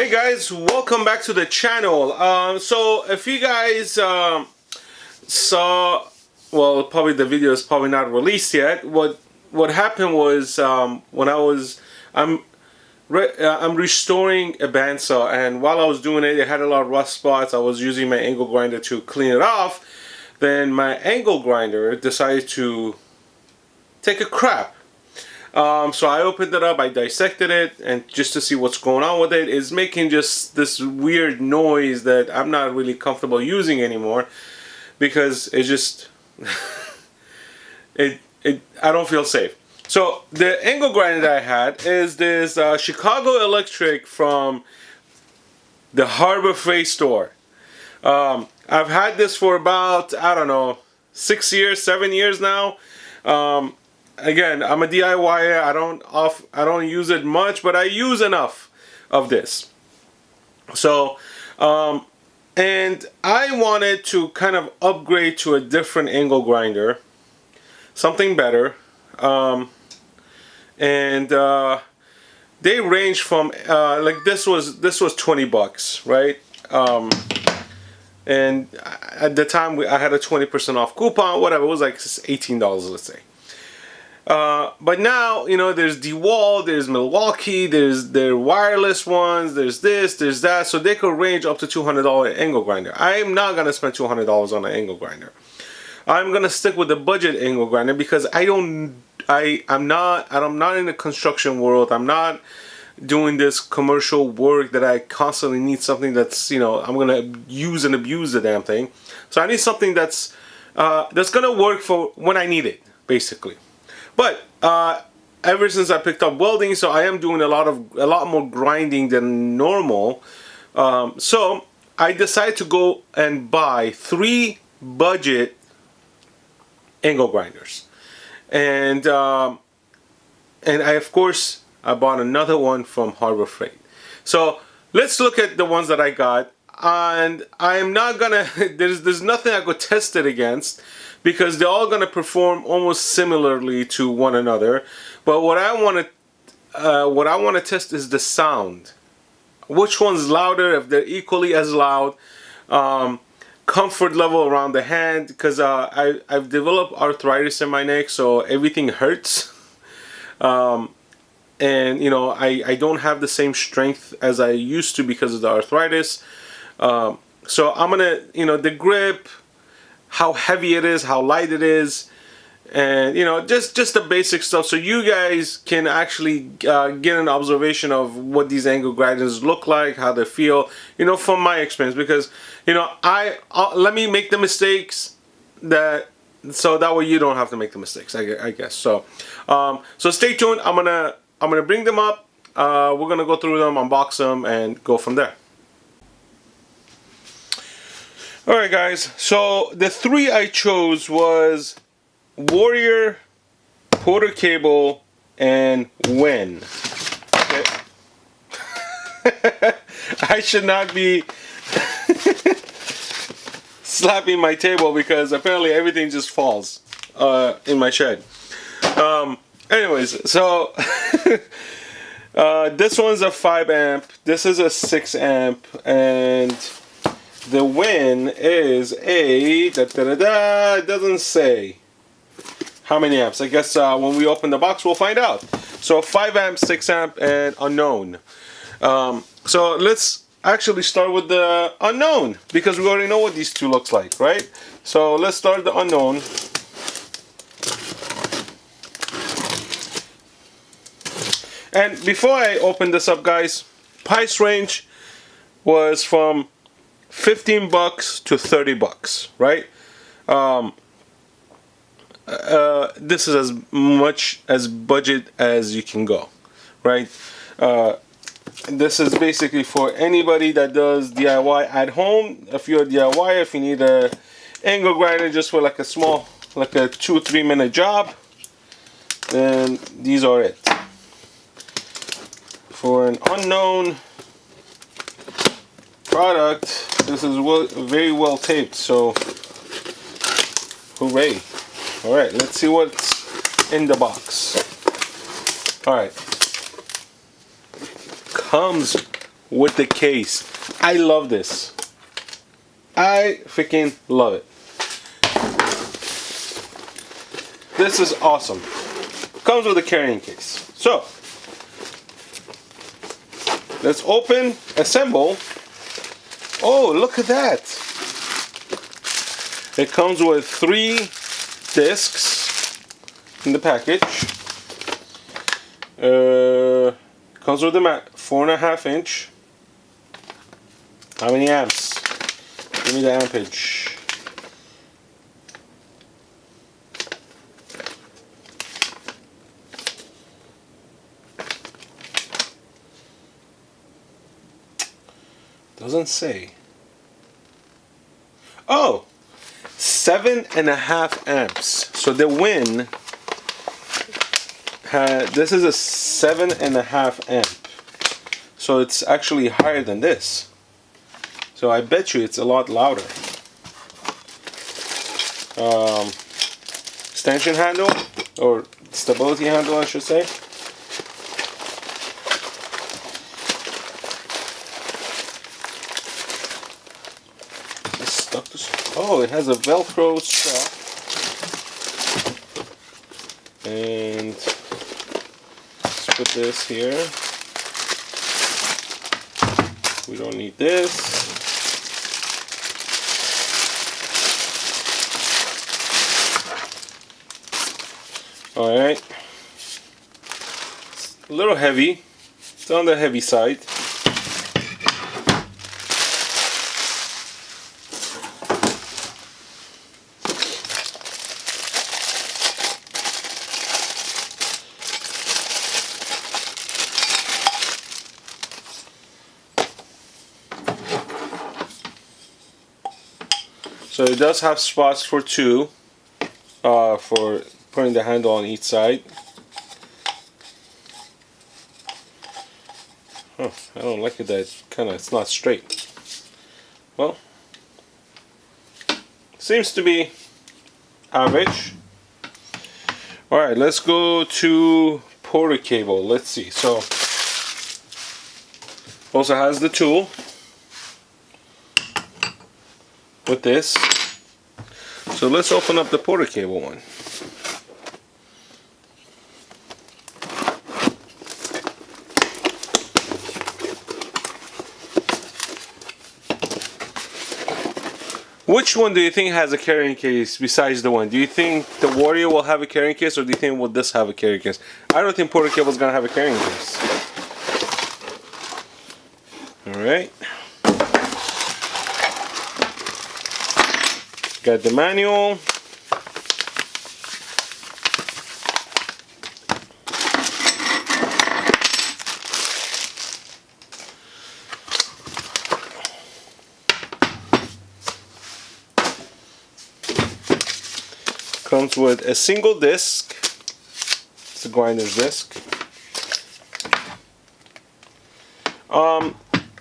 Alright guys, welcome back to the channel. So if you guys saw, well, probably the video is probably not released yet. What happened was when I'm restoring a bandsaw, and while I was doing it, it had a lot of rough spots. I was using my angle grinder to clean it off. Then my angle grinder decided to take a crap. So I opened it up, I dissected it, and just to see what's going on with it, it's making just this weird noise that I'm not really comfortable using anymore, because it just I don't feel safe. So the angle grinder that I had is this Chicago Electric from the Harbor Freight store. I've had this for about, I don't know, 6 years, 7 years now. Again, I'm a DIYer. I don't use it much, but I use enough of this. So, and I wanted to kind of upgrade to a different angle grinder, something better. And they range from like this was 20 bucks, right? And at the time I had a 20% off coupon, whatever. It was like $18, let's say. But now, you know, there's DeWalt, there's Milwaukee, there's their wireless ones, there's this, there's that, so they could range up to $200 angle grinder. I'm not gonna spend $200 on an angle grinder. I'm gonna stick with the budget angle grinder because I'm not in the construction world. I'm not doing this commercial work that I constantly need something that's, you know, I'm gonna use and abuse the damn thing. So I need something that's gonna work for when I need it, basically. But ever since I picked up welding, so I am doing a lot more grinding than normal. So I decided to go and buy 3 budget angle grinders, and I of course I bought another one from Harbor Freight. So let's look at the ones that I got, and I'm not gonna there's nothing I could test it against, because they're all going to perform almost similarly to one another. But what I want to test is the sound. Which one's louder, if they're equally as loud, comfort level around the hand, because I've developed arthritis in my neck, so everything hurts. And you know, I don't have the same strength as I used to because of the arthritis. So I'm gonna, you know, the grip, how heavy it is, how light it is, and you know, just the basic stuff, so you guys can actually get an observation of what these angle grinders look like, how they feel, you know, from my experience. Because, you know, let me make the mistakes so that way you don't have to make the mistakes, I guess. So so stay tuned. I'm gonna bring them up. We're gonna go through them, unbox them, and go from there. Alright guys, so the 3 I chose was Warrior, Porter Cable, and Win. Okay. I should not be slapping my table because apparently everything just falls in my shed. Anyways, so this one's a 5 amp, this is a 6 amp, and the Win is a it doesn't say how many amps. I guess when we open the box we'll find out. So 5 amp, 6 amp, and unknown. So let's actually start with the unknown, because we already know what these two looks like, right? So let's start the unknown. And before I open this up, guys, price range was from 15 bucks to 30 bucks, right? This is as much as budget as you can go, right? This is basically for anybody that does DIY at home. If you're a DIY, if you need a angle grinder just for like a small, like a 2-3 minute job, then these are it. For an unknown product, this is very well taped, so hooray. Alright, let's see what's in the box. Alright, comes with the case. I love this. I freaking love it. This is awesome. Comes with a carrying case. So, let's open, assemble. Oh, look at that. It comes with 3 discs in the package. Comes with the 4.5 inch. How many amps? Give me the ampage. Doesn't say. Oh, 7.5 amps. So the Win this is a 7.5 amp. So it's actually higher than this. So I bet you it's a lot louder. Extension handle, or stability handle I should say. Oh, it has a Velcro strap. And let's put this here. We don't need this. Alright. It's a little heavy. It's on the heavy side. So it does have spots for 2 for putting the handle on each side. Huh, I don't like it that it's not straight. Well, seems to be average. Alright, let's go to Porter cable. Let's see. So also has the tool with this. So let's open up the Porter cable one. Which one do you think has a carrying case besides the one? Do you think the Warrior will have a carrying case, or do you think will this have a carrying case? I don't think Porter cable is gonna have a carrying case. Alright. Got the manual. Comes with a single disc. It's a grinder's disc.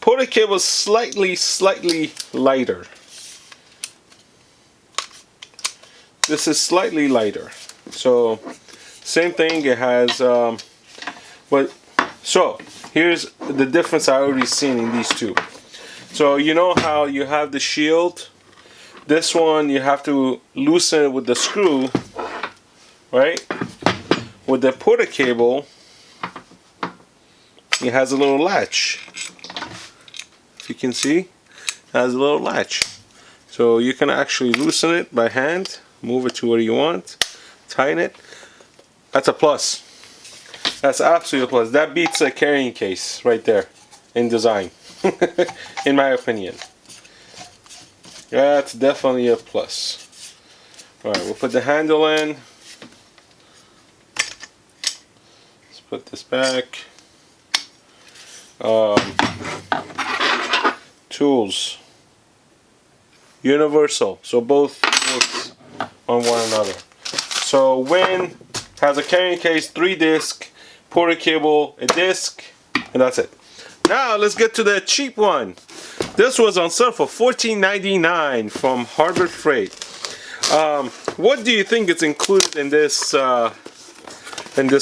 Porter cable is slightly lighter. This is slightly lighter. So same thing. It has so here's the difference I already seen in these two. So you know how you have the shield. This one you have to loosen it with the screw, right? With the Porter cable, it has a little latch. If you can see, it has a little latch. So you can actually loosen it by hand, move it to where you want, tighten it. That's a plus. That's absolutely a plus. That beats a carrying case right there in design, in my opinion. That's definitely a plus. Alright, we'll put the handle in. Let's put this back. Tools. Universal. So both works on one another. So Win has a carrying case, 3 disc, Porter cable, a disc, and that's it. Now let's get to the cheap one. This was on sale for $14.99 from Harbor Freight. What do you think is included in this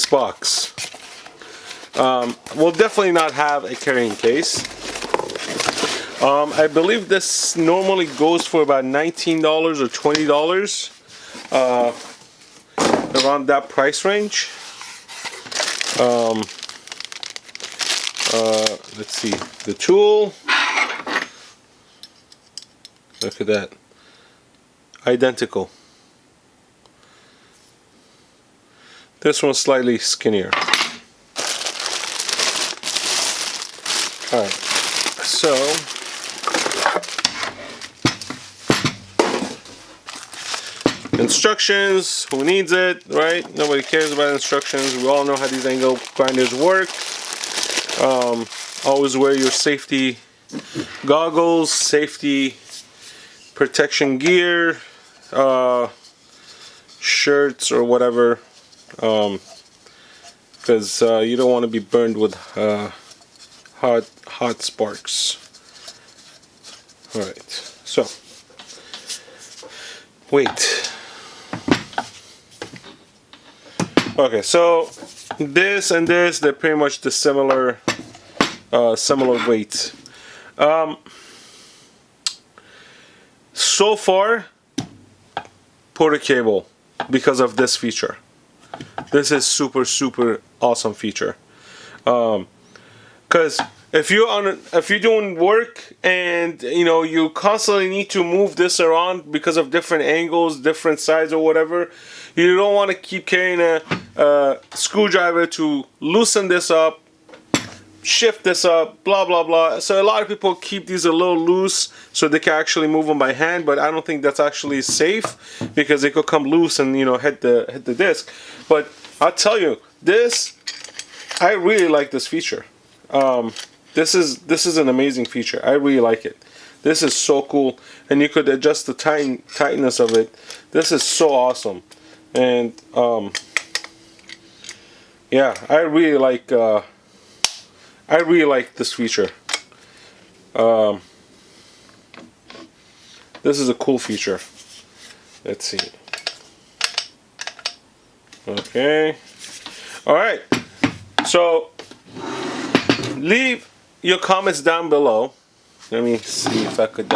box? We'll definitely not have a carrying case. I believe this normally goes for about $19 or $20, around that price range. Let's see, the tool. Look at that. Identical. This one's slightly skinnier. Alright, so instructions, who needs it, right? Nobody cares about instructions. We all know how these angle grinders work. Always wear your safety goggles, safety protection gear, shirts or whatever, because you don't want to be burned with hot sparks. Alright, so weight. Okay, so this and this, they're pretty much the similar weights. So far, Porter cable, because of this feature. This is super awesome feature. Because if you're doing work and you constantly need to move this around because of different angles, different sides or whatever, you don't want to keep carrying a screwdriver to loosen this up, shift this up, blah blah blah. So a lot of people keep these a little loose so they can actually move them by hand, but I don't think that's actually safe because they could come loose and hit the disc. But I'll tell you, I really like this feature. This is an amazing feature. I really like it. This is so cool, and you could adjust the tightness of it. This is so awesome, and yeah, I really like this feature. This is a cool feature. Let's see. Okay. All right. So leave your comments down below. Let me see if I could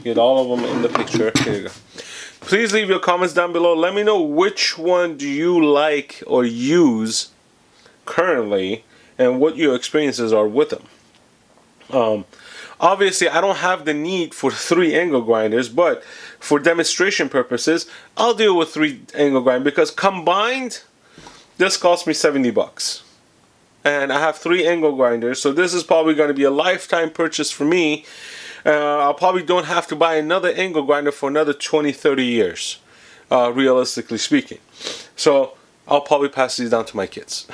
get all of them in the picture. Here you go. Please leave your comments down below. Let me know which one do you like or use currently and what your experiences are with them. Obviously, I don't have the need for 3 angle grinders, but for demonstration purposes, I'll deal with 3 angle grinders because combined, this cost me $70. And I have 3 angle grinders, so this is probably going to be a lifetime purchase for me. I probably don't have to buy another angle grinder for another 20-30 years, realistically speaking. So I'll probably pass these down to my kids.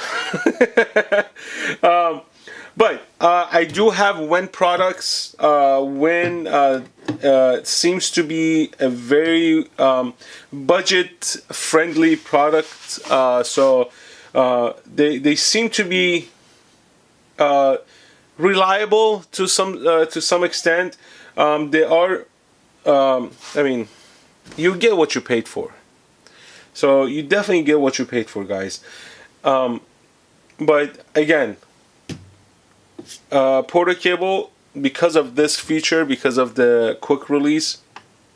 But I do have Wen products. Wen seems to be a very budget-friendly product. So they seem to be reliable to some extent. They are. I mean, you get what you paid for. So you definitely get what you paid for, guys. But again, Porter cable, because of this feature, because of the quick release,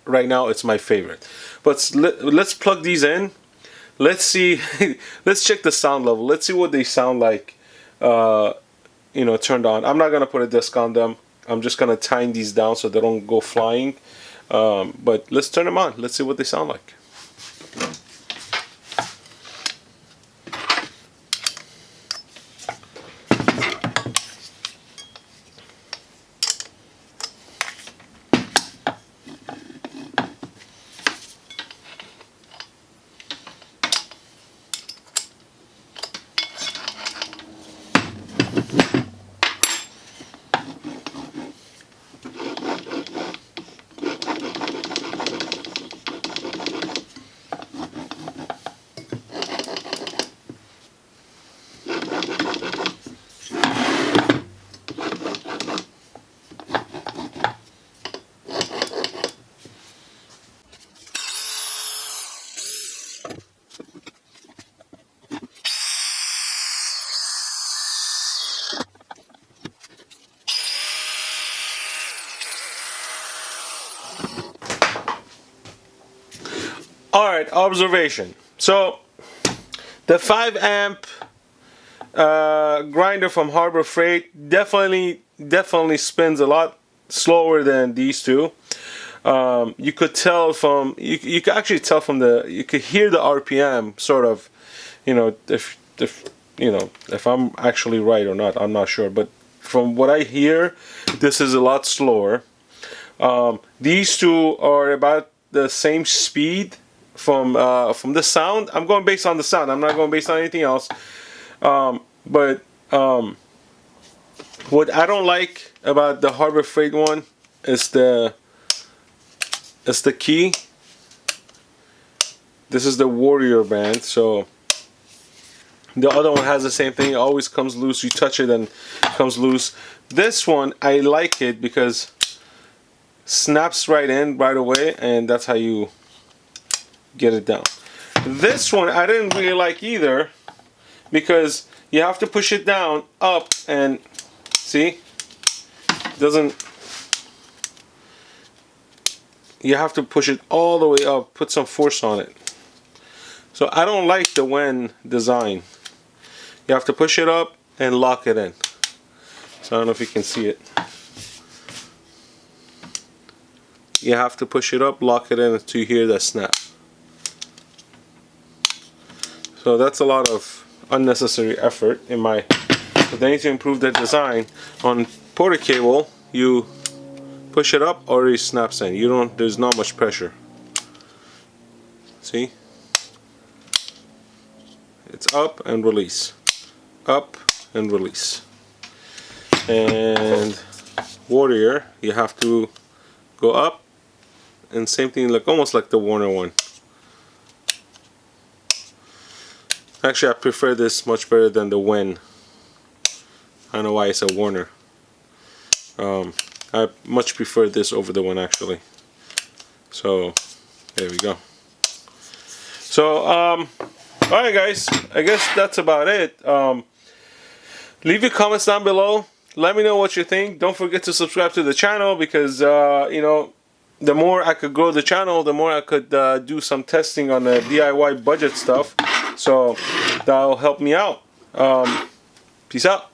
right now it's my favorite. But let's plug these in. Let's see. Let's check the sound level. Let's see what they sound like. Turned on. I'm not gonna put a disc on them. I'm just gonna tighten these down so they don't go flying. But let's turn them on. Let's see what they sound like. Alright, observation. So the 5 amp grinder from Harbor Freight definitely spins a lot slower than these two. You could tell from, you could actually tell from you could hear the RPM sort of, you know, if you know, if I'm actually right or not, I'm not sure, but from what I hear, this is a lot slower. These two are about the same speed from the sound. I'm going based on the sound. I'm not going based on anything else. But what I don't like about the Harbor Freight one is the key. This is the Warrior band, so the other one has the same thing. It always comes loose. You touch it and it comes loose. This one, I like it because snaps right in right away, and that's how you get it down. This one I didn't really like either because you have to push it down up, and see, doesn't, you have to push it all the way up, put some force on it. So I don't like the Wen design. You have to push it up and lock it in. So I don't know if you can see it. You have to push it up, lock it in until you hear that snap. So that's a lot of unnecessary effort in my. So they need to improve the design. On Porter cable, you push it up, already snaps in. You don't. There's not much pressure. See? It's up and release, up and release. And Warrior, you have to go up, and same thing, like almost like the Warner one. Actually, I prefer this much better than the Wen. I don't know why it's a Warner. I much prefer this over the one actually. So there we go. So alright guys, I guess that's about it. Leave your comments down below. Let me know what you think. Don't forget to subscribe to the channel because you know, the more I could grow the channel, the more I could do some testing on the DIY budget stuff. So that'll help me out. Peace out.